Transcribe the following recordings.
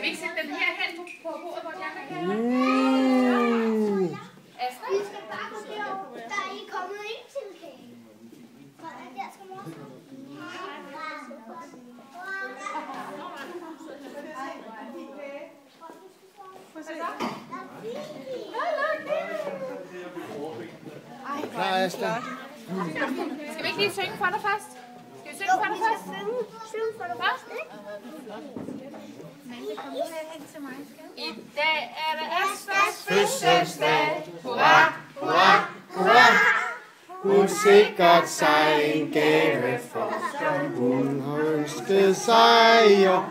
vi ikke sætte den her hen på bordet, hvor de andre kan? Astrid? Vi skal bare gå derover. Der er ikke kommet ind til kagen. Der skal mor. Klar, Astrid. Skal vi ikke lige synge for dig først? Skal vi synge for dig først? Synge for dig først, ikke? I dag er det Astras Fødselsdag. Hurra, hurra, hurra. Hun sikrede sig en gave for, som hun ønskede sig. Og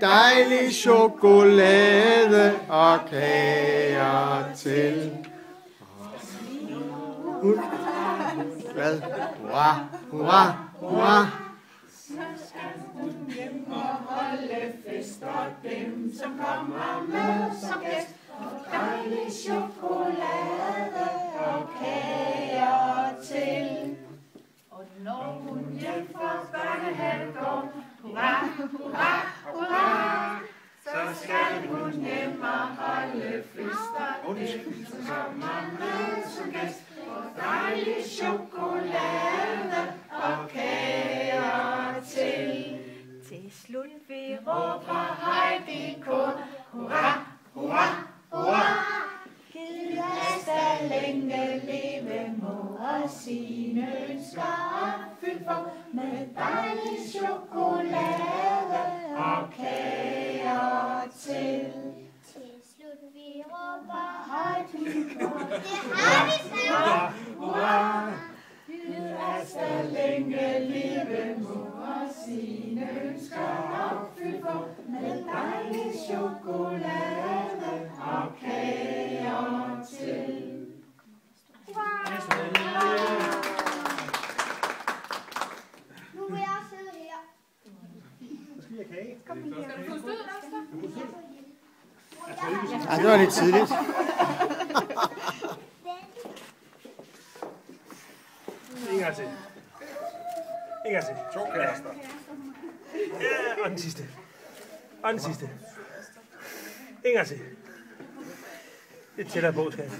dejlig chokolade og kager til. Hvad? Hurra, hurra, hurra. Hjem og holde fest, og dem, som kommer med som gæst, dejlig chokolade og kager til. Og når hun hjem fra børnehave går, hurra, hurra, hurra, så skal hun hjem og holde fest, og dem, som kommer med som gæst, dejlig chokolade og kager til. Til slut vi råber Heidi kor, hurra, hurra, hurra. Gid Asta længe leve må og sine ønsker opfyldt for, med dejlig chokolade og kager til. Til slut vi råber Heidi kor, hurra, hurra. Gid Asta længe leve må og sine ønsker opfyldt for, med dejlig chokolade og kager til. Nu vil jeg sidde her. Skal du puste ud, Astrid? Ej, det var lidt tidligt. En gang til. En gang til. 2 kærester. Ja, og den sidste. Og den sidste. En gang til. Lidt tættere på, skat.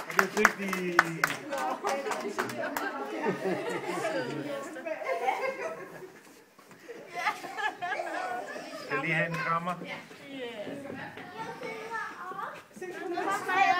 Og det er dygtigt. Skal jeg lige have en krammer? Hej,